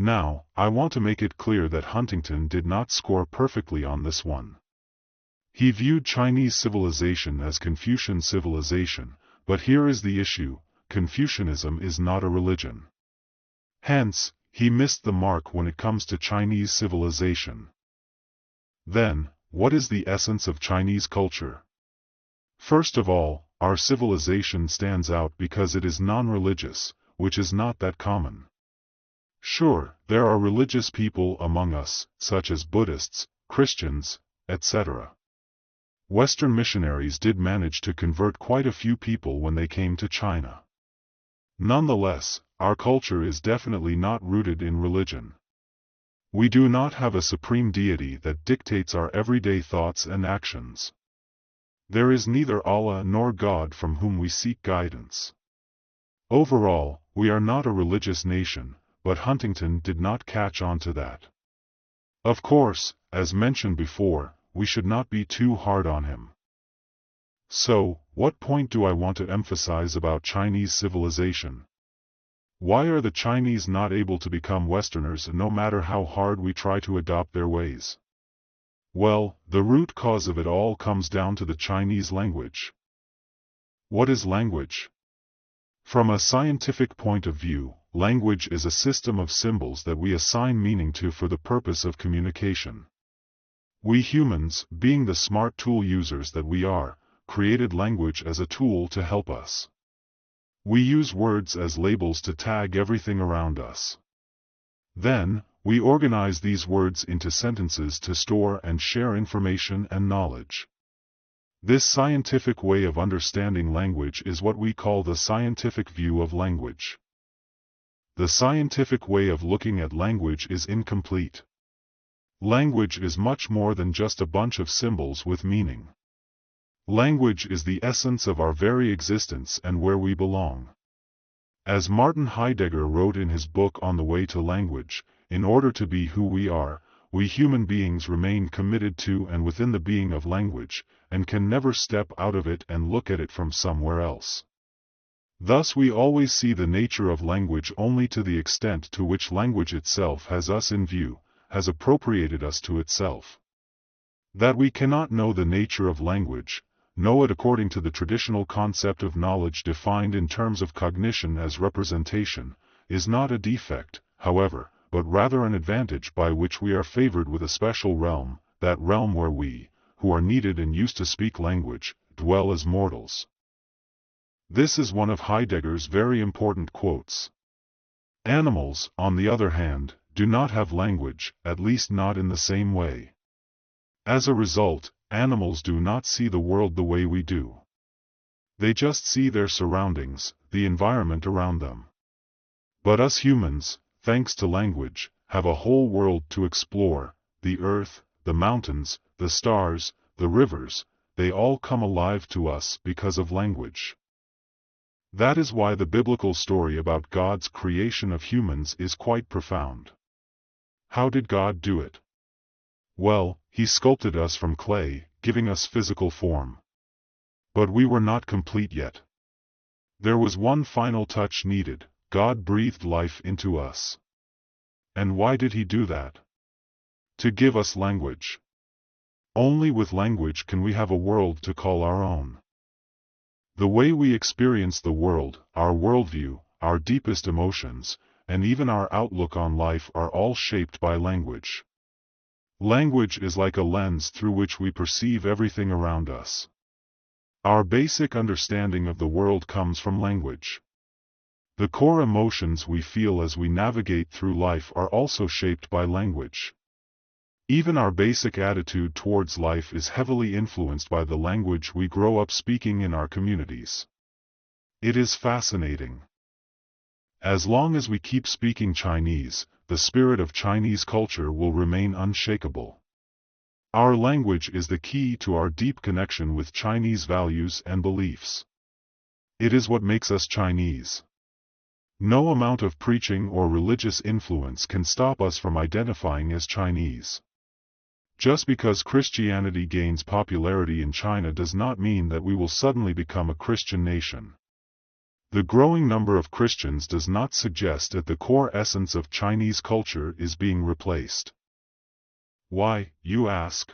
Now, I want to make it clear that Huntington did not score perfectly on this one. He viewed Chinese civilization as Confucian civilization, but here is the issue: Confucianism is not a religion. Hence, he missed the mark when it comes to Chinese civilization. Then, what is the essence of Chinese culture? First of all, our civilization stands out because it is non-religious, which is not that common. Sure, there are religious people among us, such as Buddhists, Christians, etc. Western missionaries did manage to convert quite a few people when they came to China. Nonetheless, our culture is definitely not rooted in religion. We do not have a supreme deity that dictates our everyday thoughts and actions. There is neither Allah nor God from whom we seek guidance. Overall, we are not a religious nation, but Huntington did not catch on to that. Of course, as mentioned before, we should not be too hard on him. So, what point do I want to emphasize about Chinese civilization? Why are the Chinese not able to become Westerners no matter how hard we try to adopt their ways? Well, the root cause of it all comes down to the Chinese language. What is language? From a scientific point of view, language is a system of symbols that we assign meaning to for the purpose of communication. We humans, being the smart tool users that we are, created language as a tool to help us. We use words as labels to tag everything around us. Then, we organize these words into sentences to store and share information and knowledge. This scientific way of understanding language is what we call the scientific view of language. The scientific way of looking at language is incomplete. Language is much more than just a bunch of symbols with meaning. Language is the essence of our very existence and where we belong. As Martin Heidegger wrote in his book On the Way to Language, in order to be who we are, we human beings remain committed to and within the being of language, and can never step out of it and look at it from somewhere else. Thus we always see the nature of language only to the extent to which language itself has us in view, has appropriated us to itself. That we cannot know the nature of language, know it according to the traditional concept of knowledge defined in terms of cognition as representation, is not a defect, however, but rather an advantage by which we are favored with a special realm, that realm where we, who are needed and used to speak language, dwell as mortals. This is one of Heidegger's very important quotes. Animals, on the other hand, do not have language, at least not in the same way. As a result, animals do not see the world the way we do. They just see their surroundings, the environment around them. But us humans, thanks to language, have a whole world to explore: the earth, the mountains, the stars, the rivers, they all come alive to us because of language. That is why the biblical story about God's creation of humans is quite profound. How did God do it? Well, He sculpted us from clay, giving us physical form. But we were not complete yet. There was one final touch needed: God breathed life into us. And why did He do that? To give us language. Only with language can we have a world to call our own. The way we experience the world, our worldview, our deepest emotions, and even our outlook on life are all shaped by language. Language is like a lens through which we perceive everything around us. Our basic understanding of the world comes from language. The core emotions we feel as we navigate through life are also shaped by language. Even our basic attitude towards life is heavily influenced by the language we grow up speaking in our communities. It is fascinating. As long as we keep speaking Chinese, the spirit of Chinese culture will remain unshakable. Our language is the key to our deep connection with Chinese values and beliefs. It is what makes us Chinese. No amount of preaching or religious influence can stop us from identifying as Chinese. Just because Christianity gains popularity in China does not mean that we will suddenly become a Christian nation. The growing number of Christians does not suggest that the core essence of Chinese culture is being replaced. Why, you ask?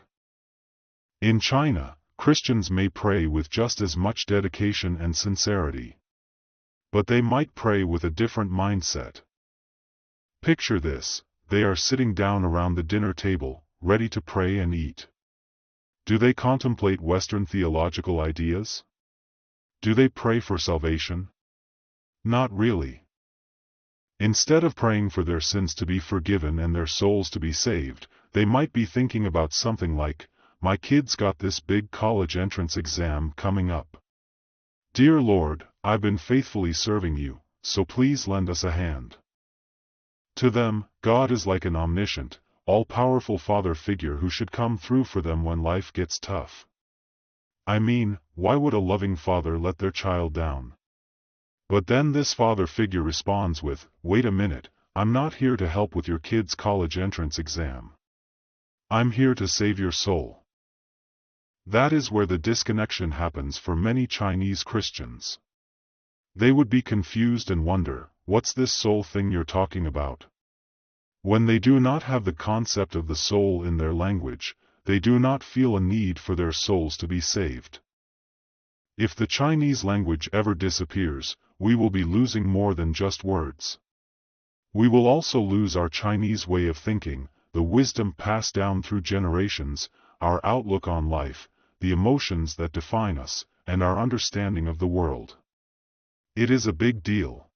In China, Christians may pray with just as much dedication and sincerity. But they might pray with a different mindset. Picture this: they are sitting down around the dinner table, ready to pray and eat. Do they contemplate Western theological ideas? Do they pray for salvation? Not really. Instead of praying for their sins to be forgiven and their souls to be saved, they might be thinking about something like, "My kid's got this big college entrance exam coming up. Dear Lord, I've been faithfully serving you, so please lend us a hand." To them, God is like an omniscient, all-powerful father figure who should come through for them when life gets tough. I mean, why would a loving father let their child down? But then this father figure responds with, "Wait a minute, I'm not here to help with your kid's college entrance exam. I'm here to save your soul." That is where the disconnection happens for many Chinese Christians. They would be confused and wonder, "What's this soul thing you're talking about?" When they do not have the concept of the soul in their language, they do not feel a need for their souls to be saved. If the Chinese language ever disappears, we will be losing more than just words. We will also lose our Chinese way of thinking, the wisdom passed down through generations, our outlook on life, the emotions that define us, and our understanding of the world. It is a big deal.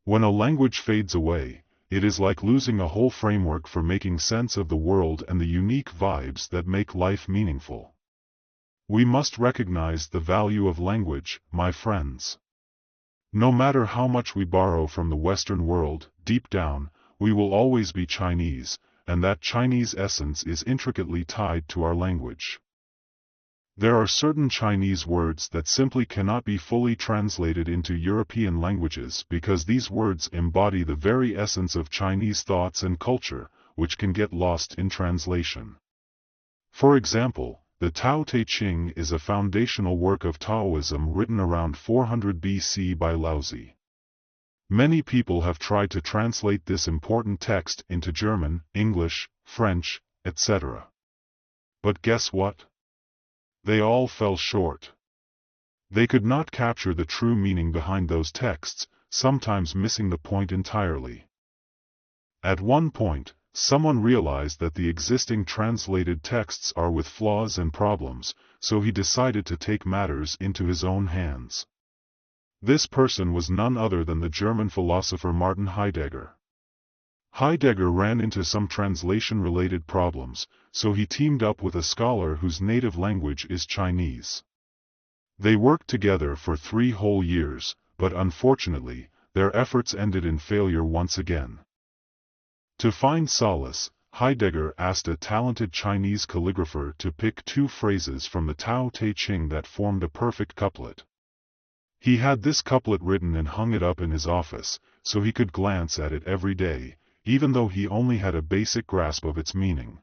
When a language fades away, it is like losing a whole framework for making sense of the world and the unique vibes that make life meaningful. We must recognize the value of language, my friends. No matter how much we borrow from the Western world, deep down, we will always be Chinese, and that Chinese essence is intricately tied to our language. There are certain Chinese words that simply cannot be fully translated into European languages because these words embody the very essence of Chinese thoughts and culture, which can get lost in translation. For example, the Tao Te Ching is a foundational work of Taoism written around 400 BC by Laozi. Many people have tried to translate this important text into German, English, French, etc. But guess what? They all fell short. They could not capture the true meaning behind those texts, sometimes missing the point entirely. At one point, someone realized that the existing translated texts are with flaws and problems, so he decided to take matters into his own hands. This person was none other than the German philosopher Martin Heidegger. Heidegger ran into some translation-related problems, so he teamed up with a scholar whose native language is Chinese. They worked together for 3 whole years, but unfortunately, their efforts ended in failure once again. To find solace, Heidegger asked a talented Chinese calligrapher to pick 2 phrases from the Tao Te Ching that formed a perfect couplet. He had this couplet written and hung it up in his office, so he could glance at it every day, even though he only had a basic grasp of its meaning.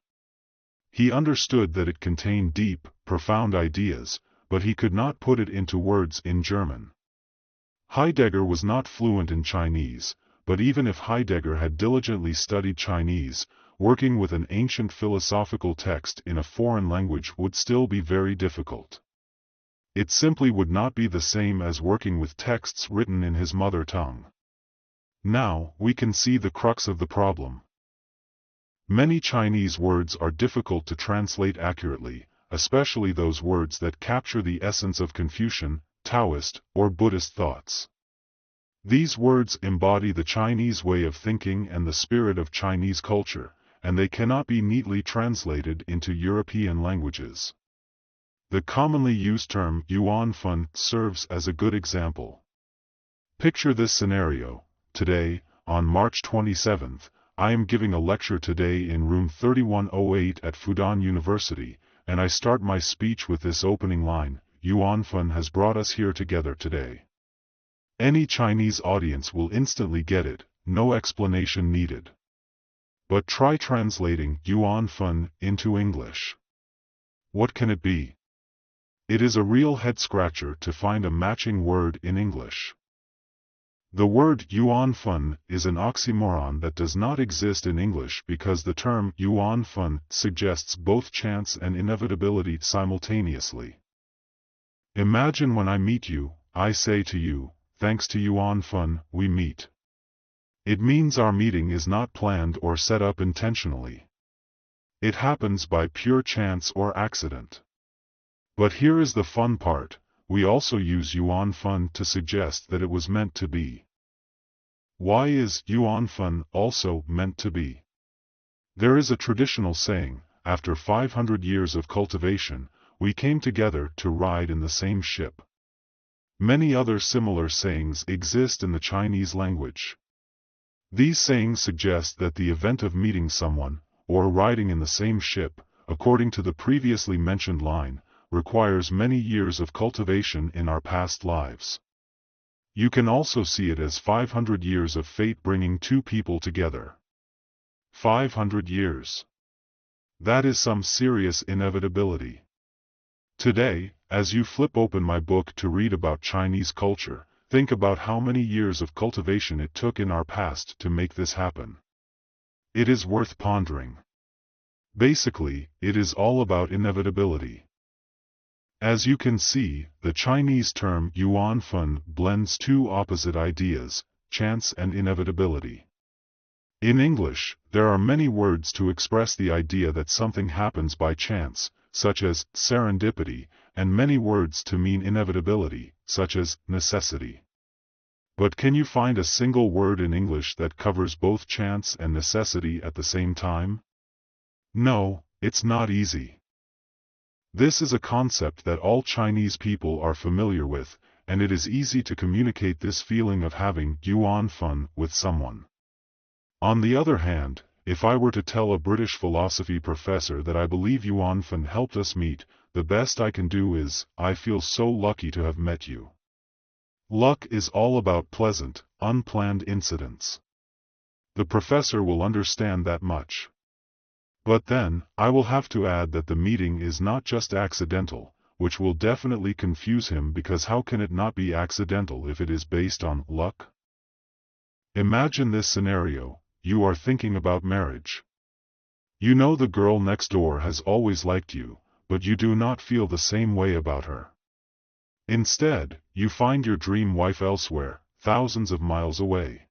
He understood that it contained deep, profound ideas, but he could not put it into words in German. Heidegger was not fluent in Chinese, but even if Heidegger had diligently studied Chinese, working with an ancient philosophical text in a foreign language would still be very difficult. It simply would not be the same as working with texts written in his mother tongue. Now, we can see the crux of the problem. Many Chinese words are difficult to translate accurately, especially those words that capture the essence of Confucian, Taoist, or Buddhist thoughts. These words embody the Chinese way of thinking and the spirit of Chinese culture, and they cannot be neatly translated into European languages. The commonly used term Yuan serves as a good example. Picture this scenario. Today, on March 27th, I am giving a lecture today in room 3108 at Fudan University, and I start my speech with this opening line, "Yuan has brought us here together today." Any Chinese audience will instantly get it, no explanation needed. But try translating Yuan into English. What can it be? It is a real head-scratcher to find a matching word in English. The word Yuan fun is an oxymoron that does not exist in English because the term Yuan fun suggests both chance and inevitability simultaneously. Imagine when I meet you, I say to you, thanks to Yuan fun, we meet. It means our meeting is not planned or set up intentionally. It happens by pure chance or accident. But here is the fun part, we also use Yuan fun to suggest that it was meant to be. Why is Yuan fun also meant to be? There is a traditional saying, after 500 years of cultivation, we came together to ride in the same ship. Many other similar sayings exist in the Chinese language. These sayings suggest that the event of meeting someone, or riding in the same ship, according to the previously mentioned line, requires many years of cultivation in our past lives. You can also see it as 500 years of fate bringing two people together. 500 years. That is some serious inevitability. Today, as you flip open my book to read about Chinese culture, think about how many years of cultivation it took in our past to make this happen. It is worth pondering. Basically, it is all about inevitability. As you can see, the Chinese term Yuan fun blends two opposite ideas, chance and inevitability. In English, there are many words to express the idea that something happens by chance, such as serendipity, and many words to mean inevitability, such as necessity. But can you find a single word in English that covers both chance and necessity at the same time? No, it's not easy. This is a concept that all Chinese people are familiar with, and it is easy to communicate this feeling of having Yuan fun with someone. On the other hand, if I were to tell a British philosophy professor that I believe Yuan fun helped us meet, the best I can do is, I feel so lucky to have met you. Luck is all about pleasant, unplanned incidents. The professor will understand that much. But then, I will have to add that the meeting is not just accidental, which will definitely confuse him because how can it not be accidental if it is based on luck? Imagine this scenario, you are thinking about marriage. You know the girl next door has always liked you, but you do not feel the same way about her. Instead, you find your dream wife elsewhere, thousands of miles away.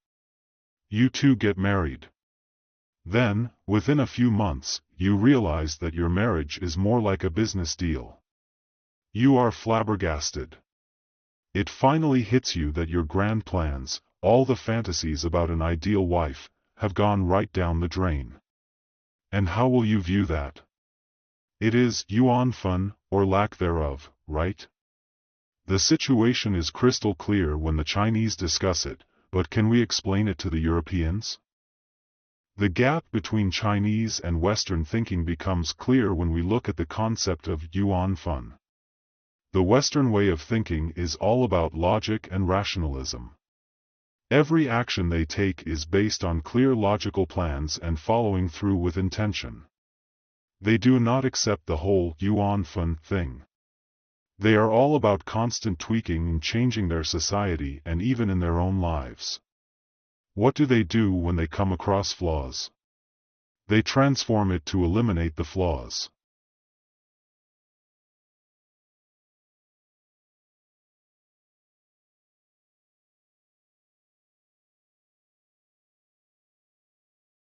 You two get married. Then, within a few months, you realize that your marriage is more like a business deal. You are flabbergasted. It finally hits you that your grand plans, all the fantasies about an ideal wife, have gone right down the drain. And how will you view that? It is Yuan fun, or lack thereof, right? The situation is crystal clear when the Chinese discuss it, but can we explain it to the Europeans? The gap between Chinese and Western thinking becomes clear when we look at the concept of Yuan fun. The Western way of thinking is all about logic and rationalism. Every action they take is based on clear logical plans and following through with intention. They do not accept the whole Yuan fun thing. They are all about constant tweaking and changing their society and even in their own lives. What do they do when they come across flaws? They transform it to eliminate the flaws.